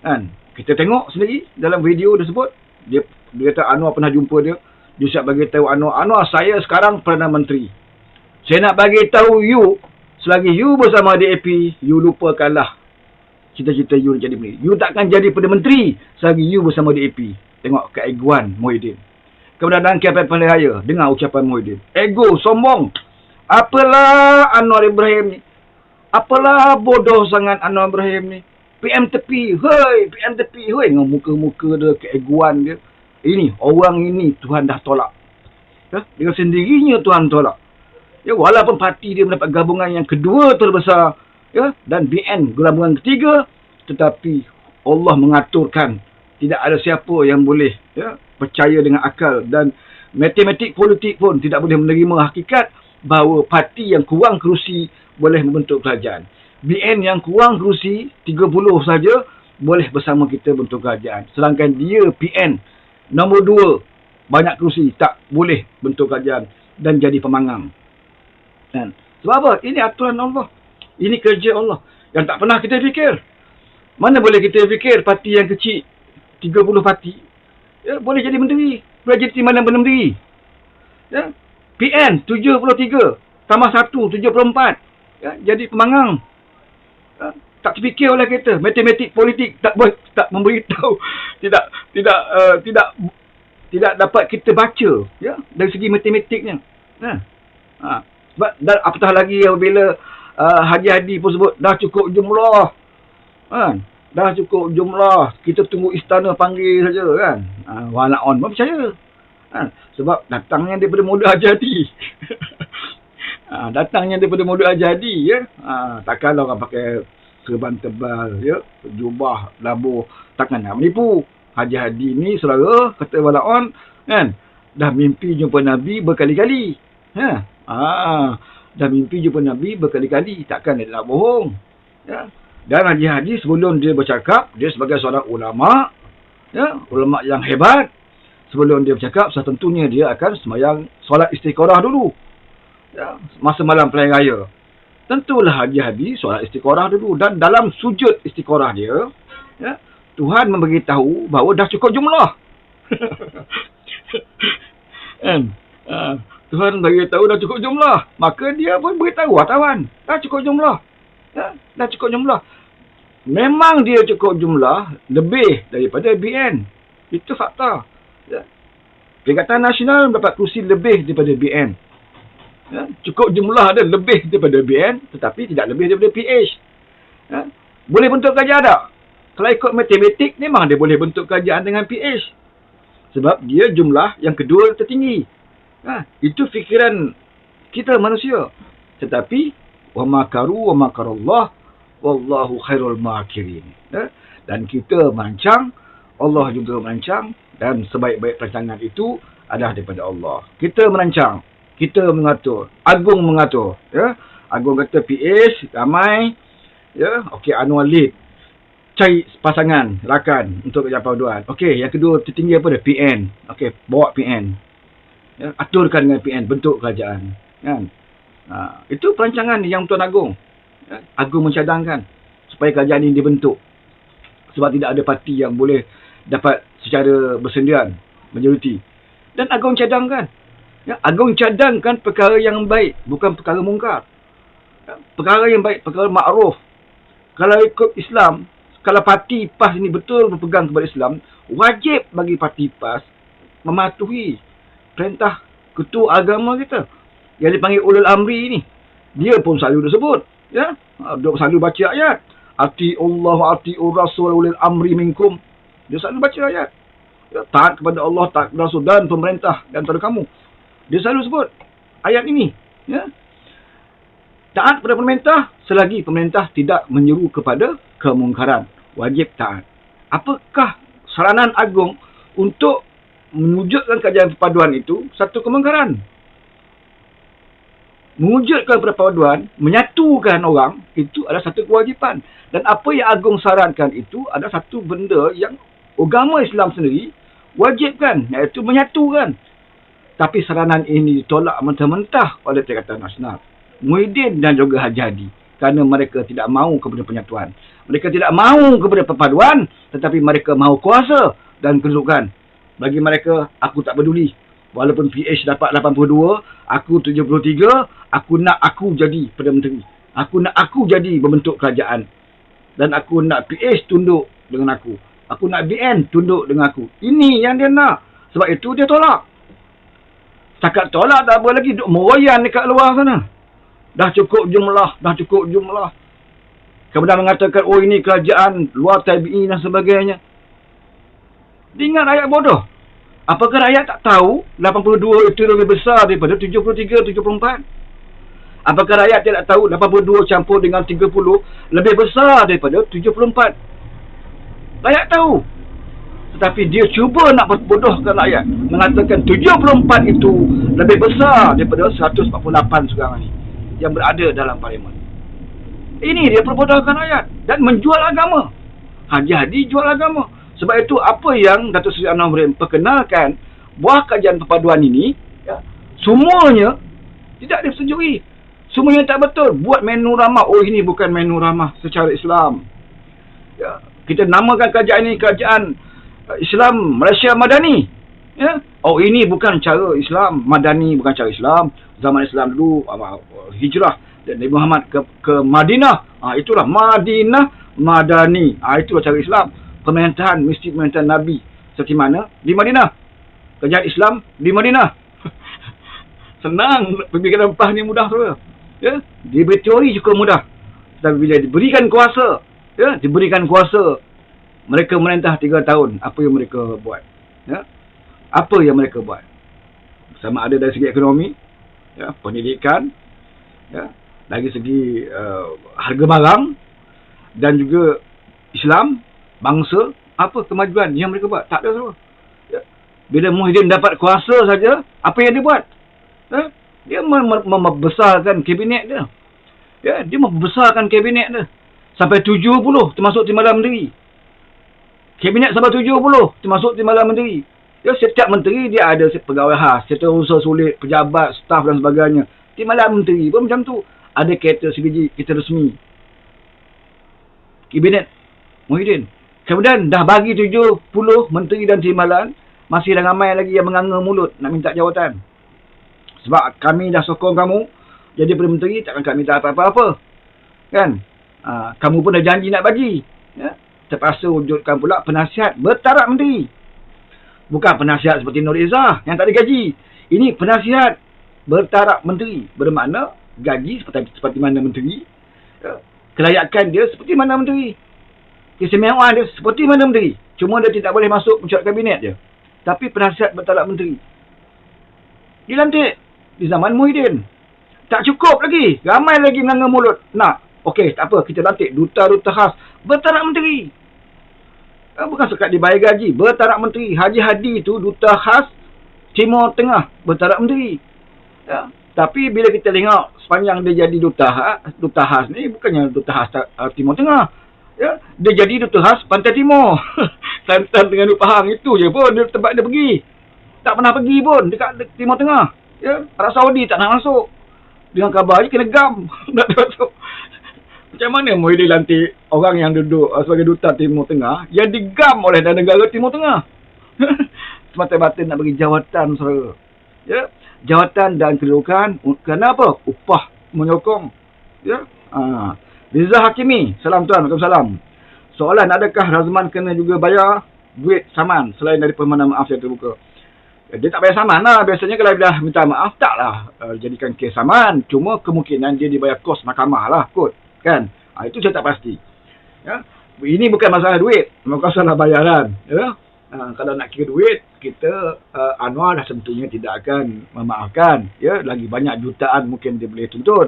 Kan? Kita tengok sendiri dalam video tersebut, dia kata Anwar pernah jumpa dia. Dia siap bagi tahu Anwar, saya sekarang Perdana Menteri. Saya nak bagi tahu you, selagi you bersama DAP, you lupakanlah cita-cita you jadi menteri. You takkan jadi Perdana Menteri selagi you bersama DAP. Tengok keegoan Muhyiddin. Keberadaan KPP Raya, dengar ucapan Muhyiddin. Ego, sombong. Apalah Anwar Ibrahim ni? Apalah bodoh sangat Anwar Ibrahim ni? PM tepi, hoi, PM tepi, hoi. Dengan muka-muka dia, keegoan dia. Ini, orang ini Tuhan dah tolak. Ya? Dengan sendirinya Tuhan tolak. Ya, walaupun parti dia mendapat gabungan yang kedua terbesar, ya, dan BN gabungan ketiga, tetapi Allah mengaturkan tidak ada siapa yang boleh, ya, percaya dengan akal, dan matematik politik pun tidak boleh menerima hakikat bahawa parti yang kurang kerusi boleh membentuk kerajaan. BN yang kurang kerusi 30 saja boleh bersama kita bentuk kerajaan. Sedangkan dia PN nombor 2 banyak kerusi tak boleh bentuk kerajaan dan jadi pemangang. Kan? Sebab apa? Ini aturan Allah. Ini kerja Allah yang tak pernah kita fikir. Mana boleh kita fikir parti yang kecil 30 parti, ya, boleh jadi menteri, boleh jadi timbalan Perdana Menteri. Ya, PN 73 tambah 1 74, ya, jadi pemangang. Ya, tak terfikir oleh kita. Matematik politik tak memberitahu, tidak dapat kita baca, ya, dari segi matematiknya. Sebab dan apatah lagi apabila Haji Hadi pun sebut dah cukup jumlah, kan? Dah cukup jumlah, kita tunggu istana panggil saja, kan? Wala on pun percaya, kan? Sebab datangnya daripada muda Haji Hadi. Datangnya daripada muda Haji Hadi, ya. Takkanlah orang pakai serban tebal, ya, jubah, labuh, takkan nak menipu. Haji Hadi ni saudara, kata wala on, kan? Dah mimpi jumpa Nabi berkali-kali. Dah mimpi jumpa Nabi berkali-kali, takkan dia nak bohong, ya. Dan Haji Hadi sebelum dia bercakap, dia sebagai seorang ulama, ya, ulama yang hebat. Sebelum dia bercakap, tentunya dia akan sembahyang solat istiqorah dulu, ya, masa malam pilihan raya. Tentulah Haji Hadi solat istiqorah dulu. Dan dalam sujud istiqorah dia, ya, Tuhan memberitahu bahawa dah cukup jumlah. Tuhan beritahu dah cukup jumlah. Maka dia pun beritahu wartawan, dah cukup jumlah. Ya, dah cukup jumlah. Memang dia cukup jumlah lebih daripada BN. Itu fakta. Ya. Perikatan Nasional mendapat kerusi lebih daripada BN. Ya. Cukup jumlah dia lebih daripada BN, tetapi tidak lebih daripada PH. Ya. Boleh bentuk kerajaan tak? Kalau ikut matematik, memang dia boleh bentuk kerajaan dengan PH. Sebab dia jumlah yang kedua tertinggi. Ya. Itu fikiran kita manusia. Tetapi wa makaru wa makarallah wallahu khairul makirin. Ya? Dan kita merancang, Allah juga merancang, dan sebaik-baik perancangan itu adalah daripada Allah. Kita merancang, kita mengatur, Agung mengatur, ya. Agung kata PH ramai, ya, okey, Anwar lead, cari pasangan rakan untuk kerja paduan. Okey, yang kedua tertinggi apa dia? PN. Okey, bawa PN, ya, aturkan dengan PN bentuk kerajaan, kan. Itu perancangan yang Tuan Agong, ya, Agong mencadangkan supaya kerajaan ini dibentuk. Sebab tidak ada parti yang boleh dapat secara bersendirian majoriti. Dan Agong cadangkan, ya, Agong cadangkan perkara yang baik, bukan perkara mungkar, ya, perkara yang baik, perkara makruf. Kalau ikut Islam, kalau parti PAS ini betul berpegang kepada Islam, wajib bagi parti PAS mematuhi perintah ketua agama kita yang dipanggil ulul amri ini. Dia pun selalu disebut, ya, dia selalu baca ayat ati Allah ati rasul ulul amri minkum. Dia selalu baca ayat, ya, taat kepada Allah, taat kepada Rasul dan pemerintah dan antara kamu. Dia selalu sebut ayat ini, ya. Taat kepada pemerintah selagi pemerintah tidak menyeru kepada kemungkaran, wajib taat. Apakah saranan Agong untuk mewujudkan kajian perpaduan itu? Satu kemungkaran. Mewujudkan perpaduan, menyatukan orang, itu adalah satu kewajipan. Dan apa yang Agong sarankan itu adalah satu benda yang agama Islam sendiri wajibkan, iaitu menyatukan. Tapi saranan ini ditolak mentah-mentah oleh Perikatan Nasional, Muhyiddin dan juga Haji Hadi, kerana mereka tidak mahu kepada penyatuan. Mereka tidak mahu kepada perpaduan, tetapi mereka mahu kuasa dan kedudukan. Bagi mereka, aku tak peduli. Walaupun PH dapat 82, aku 73, aku nak aku jadi Perdana Menteri. Aku nak aku jadi membentuk kerajaan. Dan aku nak PH tunduk dengan aku. Aku nak BN tunduk dengan aku. Ini yang dia nak. Sebab itu dia tolak. Setakat tolak tak apa lagi. Duk meroyan dekat luar sana. Dah cukup jumlah. Dah cukup jumlah. Kemudian mengatakan, oh ini kerajaan luar tabi'i dan sebagainya. Dia ingat rakyat bodoh. Apakah rakyat tak tahu 82 itu lebih besar daripada 73, 74? Apakah rakyat tidak tahu 82 campur dengan 30 lebih besar daripada 74? Rakyat tahu. Tetapi dia cuba nak bodohkan rakyat. Mengatakan 74 itu lebih besar daripada 148 sekarang ni yang berada dalam parlimen. Ini dia perbodohkan rakyat dan menjual agama. Jadi jual agama. Sebab itu apa yang Datuk Seri Anwar Ibrahim perkenalkan, buah kajian perpaduan ini, ya, semuanya tidak disetujui. Semuanya tak betul. Buat menu ramah. Oh, ini bukan menu ramah secara Islam. Ya, kita namakan kajian ini kajian Islam Malaysia Madani. Ya. Oh, ini bukan cara Islam Madani, bukan cara Islam. Zaman Islam dulu, hijrah dan Nabi Muhammad ke Madinah. Itulah Madinah Madani. Itulah cara Islam. Pemerintahan, mesti pemerintahan Nabi. Seperti mana? Di Madinah. Kerajaan Islam di Madinah. Senang. Pemikiran rempah ni mudah saja. Ya? Diberi teori cukup mudah. Tapi bila diberikan kuasa, ya, diberikan kuasa, mereka merintah 3 tahun. Apa yang mereka buat? Ya? Apa yang mereka buat? Sama ada dari segi ekonomi, ya, pendidikan, ya, dari segi harga barang, dan juga Islam, bangsa, apa kemajuan yang mereka buat? Tak ada semua. Ya. Bila Muhyiddin dapat kuasa saja, apa yang dia buat? Ya. Dia membesarkan kabinet dia. Ya, dia membesarkan kabinet dia. Sampai 70, termasuk Timbalan Menteri. Kabinet sampai 70, termasuk Timbalan Menteri. Ya, setiap menteri dia ada pegawai khas, setiausaha sulit, pejabat, staf dan sebagainya. Timbalan Menteri pun macam tu. Ada kereta sebiji, kereta resmi. Kabinet Muhyiddin. Kemudian dah bagi 70 menteri dan timbalan, masih dah ramai lagi yang menganga mulut nak minta jawatan. Sebab kami dah sokong kamu jadi Perdana Menteri, takkan kami minta apa-apa. Kan? Kamu pun dah janji nak bagi. Ya? Terpaksa wujudkan pula penasihat bertaraf menteri. Bukan penasihat seperti Nur Izzah yang tak ada gaji. Ini penasihat bertaraf menteri. Bermakna gaji seperti mana menteri. Ya? Kelayakan dia seperti mana menteri. Keistimewaan dia seperti mana menteri. Cuma dia tidak boleh masuk mesyuarat kabinet dia. Tapi penasihat bertaraf menteri. Dilantik di zaman Muhyiddin. Tak cukup lagi. Ramai lagi menganga mulut. Nak. Okey, tak apa. Kita lantik duta-duta khas bertaraf menteri. Bukan sekat dibayar gaji. Bertaraf menteri. Haji Hadi tu duta khas Timur Tengah. Bertaraf menteri. Ya. Tapi bila kita tengok sepanjang dia jadi duta khas ni bukannya duta khas Timur Tengah. Ya, dia jadi duta khas Pantai Timur. Kelantan dengan Pahang itu je pun dia, tempat dia pergi. Tak pernah pergi pun dekat Timur Tengah. Ya, Arab Saudi tak nak masuk. Dengan khabar je kena gam nak masuk. Macam mana Muhyiddin lantik orang yang duduk sebagai duta Timur Tengah yang digam oleh negara Timur Tengah. Semata-mata nak bagi jawatan saudara. Ya, jawatan dan kedudukan kenapa? Upah menyokong. Ya. Riza Hakimi, salam tuan, waalaikumsalam. Soalan, adakah Razman kena juga bayar duit saman selain dari permohonan maaf yang terbuka? Dia tak bayar saman lah. Biasanya kalau dah minta maaf, taklah jadikan kes saman. Cuma kemungkinan dia dibayar kos mahkamah lah kot. Kan? Itu saya tak pasti. Ya? Ini bukan masalah duit. Masalah bayaran. Ya? Kalau nak kira duit, kita Anwar dah tentunya tidak akan memaafkan. Ya? Lagi banyak jutaan mungkin dia boleh tuntut.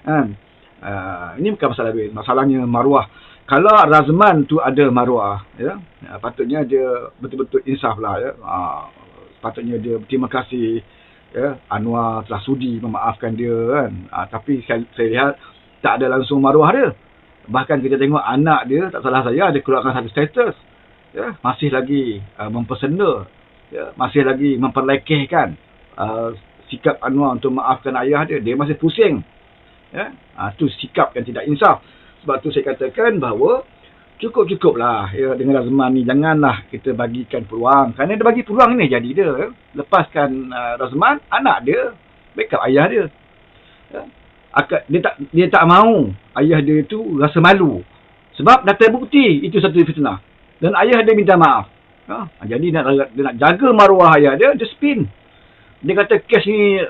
Kan? Ini bukan masalah duit. Masalahnya maruah. Kalau Razman tu ada maruah, ya, patutnya dia betul-betul insaf lah. Ya. Patutnya dia berterima kasih. Ya, Anwar telah sudi memaafkan dia. Kan. Tapi saya lihat tak ada langsung maruah dia. Bahkan kita tengok anak dia, tak salah saya, dia keluarkan satu status. Ya, masih lagi mempersenda. Ya, masih lagi memperlekehkan sikap Anwar untuk memaafkan ayah dia. Dia masih pusing. Ya, itu sikap yang tidak insaf. Sebab tu saya katakan bahawa Cukup-cukuplah ya, dengan Razman ni. Janganlah kita bagikan peluang. Kerana dia bagi peluang ni jadi dia. Lepaskan Razman, anak dia. Backup ayah dia. Ya. Dia tak mahu ayah dia itu rasa malu. Sebab dah terbukti itu satu fitnah. Dan ayah dia minta maaf. Ya. Jadi dia nak jaga maruah ayah dia, dia spin. Dia kata kes ni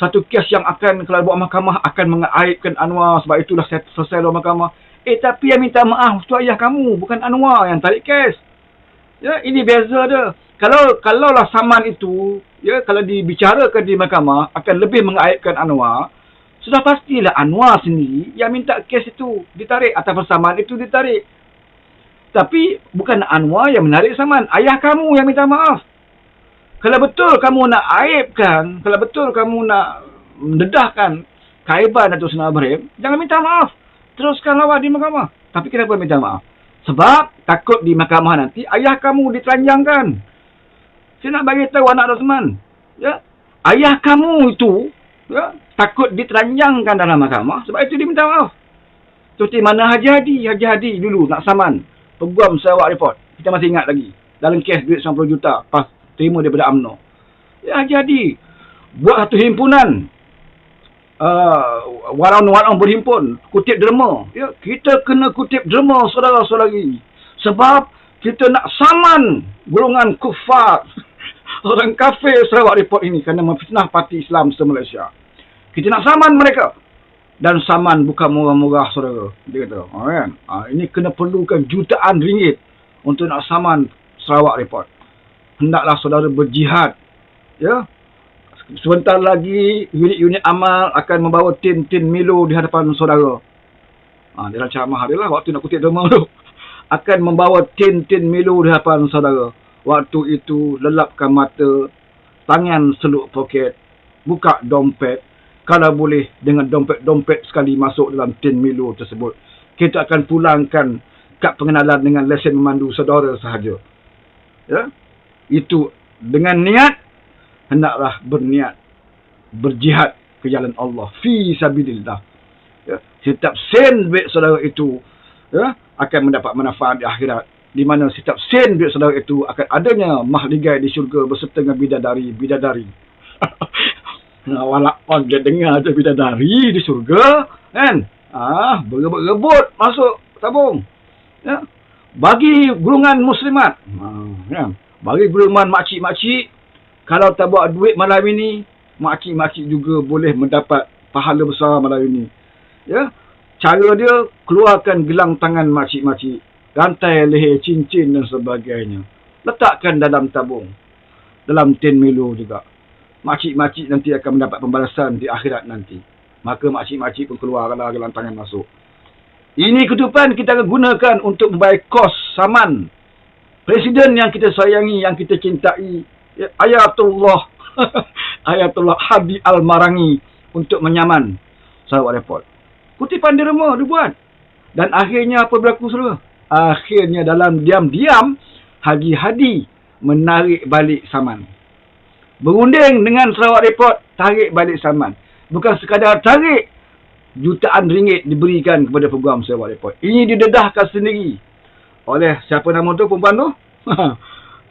satu kes yang akan, kalau buat mahkamah, akan mengaibkan Anwar. Sebab itulah selesai dalam mahkamah. Tapi yang minta maaf tu ayah kamu, bukan Anwar yang tarik kes. Ya, ini beza dia. Kalaulah saman itu, ya, kalau dibicarakan di mahkamah, akan lebih mengaibkan Anwar, sudah pastilah Anwar sendiri yang minta kes itu ditarik, ataupun saman itu ditarik. Tapi bukan Anwar yang menarik saman, ayah kamu yang minta maaf. Kalau betul kamu nak aibkan, kalau betul kamu nak mendedahkan kaiban Datuk Seri Ibrahim, jangan minta maaf. Teruskan lawan di mahkamah. Tapi kenapa minta maaf? Sebab takut di mahkamah nanti ayah kamu ditelanjangkan. Saya nak bagi tahu anak Razman, ya, ayah kamu itu, ya, takut ditelanjangkan dalam mahkamah. Sebab itu dia minta maaf. Seperti mana Haji Hadi dulu nak saman Peguam Sarawak Report. Kita masih ingat lagi. Dalam kes duit 90 juta pas terima daripada UMNO. Ya, Haji Hadi buat satu himpunan. Walaupun berhimpun, kutip derma. Ya, kita kena kutip derma, saudara-saudari. Sebab kita nak saman golongan kufar, orang kafir Sarawak Report ini kerana memfitnah Parti Islam se-Malaysia. Kita nak saman mereka. Dan saman bukan murah-murah, saudara. Dia kata, kan? Ini kena perlukan jutaan ringgit untuk nak saman Sarawak Report. Hendaklah saudara berjihad. Ya. Sebentar lagi unit-unit amal akan membawa tin-tin Milo di hadapan saudara. Dia ceramah dia lah waktu nak kutip derma tu. Akan membawa tin-tin Milo di hadapan saudara. Waktu itu lelapkan mata, tangan seluk poket, buka dompet. Kalau boleh dengan dompet-dompet sekali masuk dalam tin Milo tersebut. Kita akan pulangkan kad pengenalan dengan lesen memandu saudara sahaja. Ya? Itu dengan niat, hendaklah berniat berjihad ke jalan Allah fi sabilillah. Ya, setiap sen duit saudara itu, ya, akan mendapat manfaat di akhirat, di mana setiap sen duit saudara itu akan adanya mahligai di syurga berserta dengan bidadari. Walaupun dia dengar je bidadari di syurga, kan? Berebut masuk tabung. Ya. Bagi golongan muslimat, ya, bagi golongan makcik-makcik, kalau tak buat duit malam ini, makcik-makcik juga boleh mendapat pahala besar malam ini. Ya, cara dia keluarkan gelang tangan makcik-makcik, rantai leher, cincin dan sebagainya. Letakkan dalam tabung, dalam tin Milo juga. Makcik-makcik nanti akan mendapat pembalasan di akhirat nanti. Maka makcik-makcik pun keluarkanlah gelang tangan masuk. Ini ketupan kita akan gunakan untuk membayar kos saman Presiden yang kita sayangi, yang kita cintai, Ayatullah Ayatullah Hadi Al-Marangi, untuk menyaman Sarawak Report. Kutipan derma dia buat. Dan akhirnya apa berlaku, saudara? Akhirnya dalam diam-diam Haji Hadi menarik balik saman. Berunding dengan Sarawak Report, tarik balik saman. Bukan sekadar tarik, jutaan ringgit diberikan kepada Peguam Sarawak Report. Ini didedahkan sendiri oleh siapa nama tu, perempuan tu?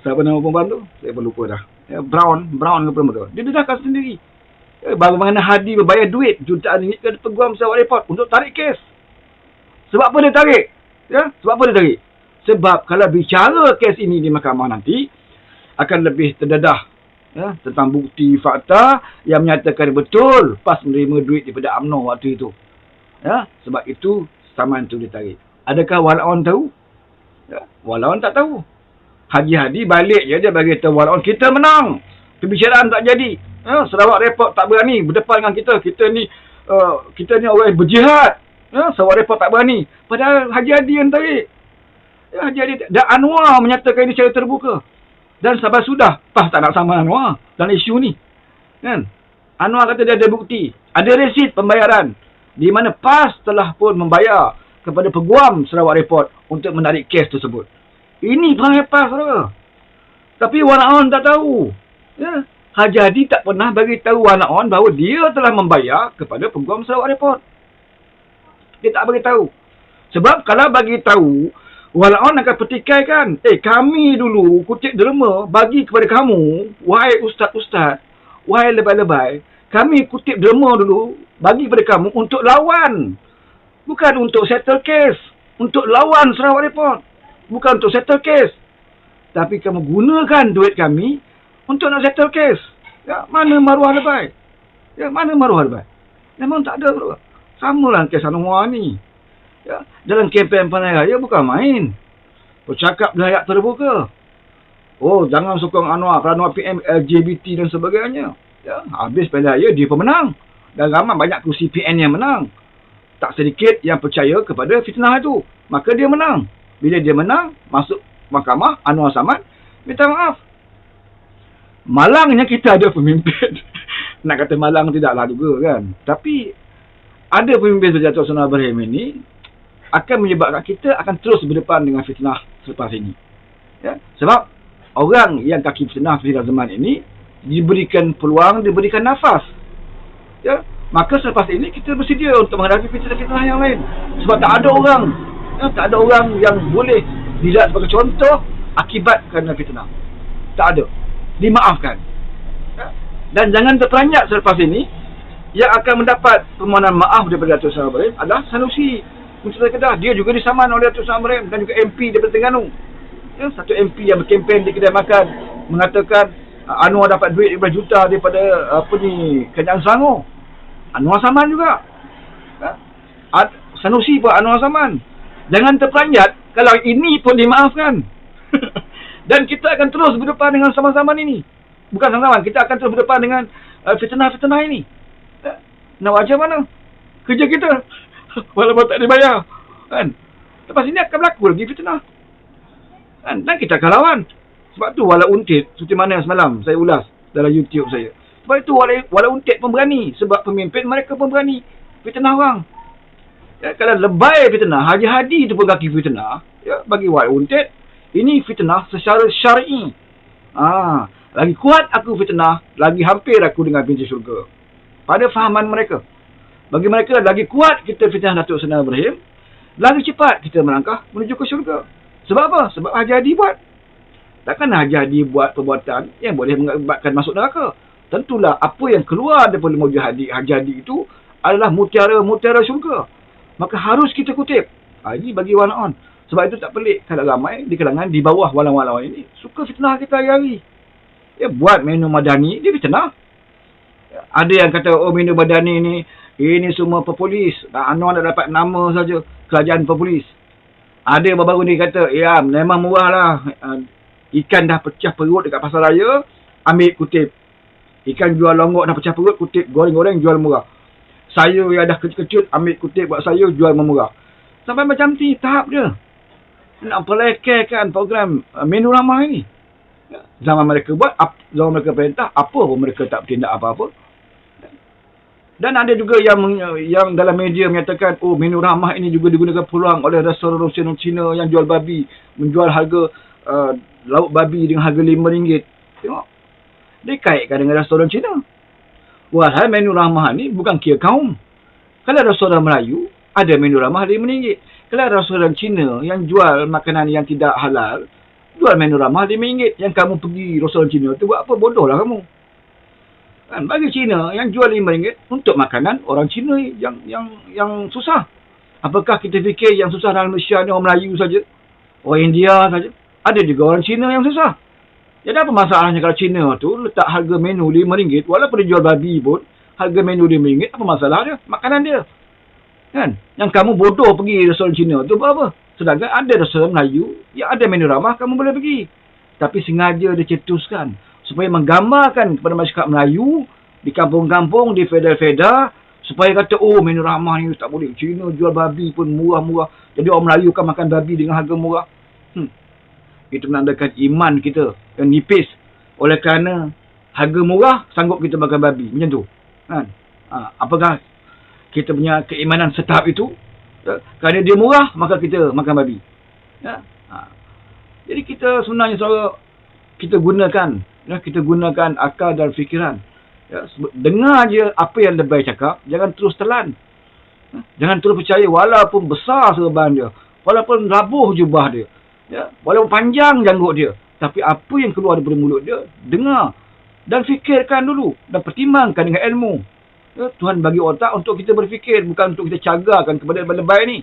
Siapa nama perempuan tu? Saya pun lupa dah. Brown ke perempuan tu? Dia dedahkan sendiri. Bagaimana Hadi berbayar duit jutaan ringgit kepada Peguam Sarawak Report untuk tarik kes. Sebab apa dia tarik? Ya? Sebab apa dia tarik? Sebab kalau bicara kes ini di mahkamah nanti, akan lebih terdedah, ya, tentang bukti fakta yang menyatakan betul PAS menerima duit daripada UMNO waktu itu. Ya? Sebab itu saman itu ditarik. Adakah walaupun tahu? Ya, walaupun tak tahu. Haji Hadi balik je, dia bagi tahu walaupun kita menang, perbicaraan tak jadi. Ya, Sarawak Report tak berani berdepan dengan kita. Kita ni orang berjihad. Ya, Sarawak Report tak berani. Padahal Haji Hadi yang tarik. Ya, Haji Hadi dan Anwar menyatakan ini secara terbuka. Dan sabar sudah, PAS tak nak sama Anwar dalam isu ni. Kan? Anwar kata dia ada bukti, ada resit pembayaran, di mana PAS telah pun membayar kepada Peguam Sarawak Report untuk menarik kes tersebut. Ini perangai PAS, saudara. Tapi Wanaon tak tahu. Ya. Haji Hadi tak pernah bagi tahu Wanaon bahawa dia telah membayar kepada Peguam Sarawak Report. Dia tak bagi tahu. Sebab kalau bagi tahu, Walaupun akan petikaikan. Kami dulu kutip derma bagi kepada kamu, wahai ustaz-ustaz, wahai lebay-lebay, kami kutip derma dulu bagi kepada kamu untuk lawan. Bukan untuk settle case. Untuk lawan Sarawak Report. Bukan untuk settle case. Tapi kamu gunakan duit kami untuk nak settle case. Ya, mana maruah lebay? Ya, mana maruah lebay? Memang tak ada, bro. Samalah kes Anwar ni. Ya, dalam kempen Panai Raya bukan main. Bercakap belayak terbuka. Oh, jangan sokong Anwar kerana Anwar PM LGBT dan sebagainya. Ya, habis Panai Raya dia pemenang. Dan ramai banyak kursi PN yang menang. Tak sedikit yang percaya kepada fitnah itu. Maka dia menang. Bila dia menang, masuk mahkamah, Anwar Samad minta maaf. Malangnya kita ada pemimpin. Nak kata malang tidaklah juga kan. Tapi ada pemimpin seperti Datuk Seri Ibrahim ini akan menyebabkan kita akan terus berdepan dengan fitnah selepas ini. Ya? Sebab orang yang kaki fitnah pada zaman ini diberikan peluang, diberikan nafas. Ya? Maka selepas ini kita bersedia untuk menghadapi fitnah-fitnah yang lain. Sebab tak ada orang, tak ada orang yang boleh dilihat sebagai contoh akibat kerana fitnah. Tak ada. Dimaafkan. Ya? Dan jangan terperanjat selepas ini, yang akan mendapat permohonan maaf daripada Datuk Seri Ibrahim adalah Sanusi Menteri Kedah. Dia juga disaman oleh Datuk Seri Ibrahim dan juga MP daripada Terengganu. Ya, satu MP yang berkempen di kedai makan mengatakan Anwar dapat duit 15 juta daripada Kerajaan Selangor. Anwar saman juga. Ya? Sanusi pun Anwar saman. Jangan terperanjat kalau ini pun dimaafkan. Dan kita akan terus berdepan dengan sama-sama ini. Bukan sama-sama, kita akan terus berdepan dengan fitnah-fitnah ini. Nak macam mana? Kerja kita. Walaupun tak dibayar. Kan? Lepas ini akan berlaku lagi fitnah. Kan? Dan kita akan lawan. Sebab tu Wala Untit, seperti mana semalam saya ulas dalam YouTube saya. Sebab itu Wala Untit pun berani. Sebab pemimpin mereka pun berani fitnah orang. Ya, kalau lebay fitnah, Haji Hadi tu pun kaki fitnah. Ya, bagi Wala Untit, ini fitnah secara syar'i. Lagi kuat aku fitnah, lagi hampir aku dengan pintu syurga. Pada fahaman mereka. Bagi mereka, lagi kuat kita fitnah Datuk Seri Ibrahim, lagi cepat kita melangkah menuju ke syurga. Sebab apa? Sebab Haji Hadi buat. Takkan Haji Hadi buat perbuatan yang boleh mengakibatkan masuk neraka. Tentulah apa yang keluar daripada mulut Haji Hadi itu adalah mutiara-mutiara syurga. Maka harus kita kutip. Ini bagi walaun. Sebab itu tak pelik kalau ramai di kalangan di bawah walau-walau ini suka fitnah kita hari-hari. Ya, buat menu madani, dia fitnah. Ada yang kata, menu madani ini semua populis. Anwar dah dapat nama saja, kerajaan populis. Ada baru-baru ni kata, ya memang murah lah. Ikan dah pecah perut dekat pasar raya, ambil kutip. Ikan jual longgok dah pecah perut, kutip. Goreng-goreng jual murah. Sayur yang dah kecil-kecil, ambil kutip buat sayur, jual murah. Sampai macam ni, tahap dia. Nak pelekehkan program menu ramah ini. Zaman mereka buat, zaman mereka perintah, apa pun mereka tak bertindak apa-apa. Dan ada juga yang dalam media menyatakan, menu ramah ini juga digunakan peluang oleh restoran-restoran Cina yang jual babi, menjual harga lauk babi dengan harga RM5. Tengok. Dia kaitkan dengan restoran Cina. Wahai menu ramah ni bukan kira kaum. Kalau restoran Melayu, ada menu ramah RM5. Kalau restoran Cina yang jual makanan yang tidak halal, jual menu ramah RM5. Yang kamu pergi restoran Cina tu buat apa? Bodohlah kamu. Kan, bagi Cina yang jual RM5 untuk makanan orang Cina yang susah. Apakah kita fikir yang susah dalam Malaysia ni orang Melayu saja? Orang India saja? Ada juga orang Cina yang susah. Jadi apa masalahnya kalau Cina tu letak harga menu RM5, walaupun dia jual babi pun, harga menu RM5, apa masalah dia? Makanan dia. Kan? Yang kamu bodoh pergi restoran Cina tu buat apa? Sedangkan ada restoran Melayu yang ada menu ramah, kamu boleh pergi. Tapi sengaja dicetuskan supaya menggambarkan kepada masyarakat Melayu di kampung-kampung, di fedal-fedal, supaya kata, menu ramah ni tak boleh. Cina jual babi pun murah-murah. Jadi orang Melayu akan makan babi dengan harga murah. Itu menandakan iman kita yang nipis. Oleh kerana harga murah, sanggup kita makan babi. Macam tu. Kan? Apakah kita punya keimanan setahap itu? Kerana dia murah, maka kita makan babi. Ya? Jadi kita sebenarnya kita gunakan akal dan fikiran. Ya, dengar je apa yang lebay cakap, jangan terus telan. Jangan terus percaya walaupun besar serban dia. Walaupun labuh jubah dia. Ya, walaupun panjang janggut dia. Tapi apa yang keluar daripada mulut dia, dengar. Dan fikirkan dulu. Dan pertimbangkan dengan ilmu. Ya, Tuhan bagi otak untuk kita berfikir. Bukan untuk kita cagarkan kepada lebay ni.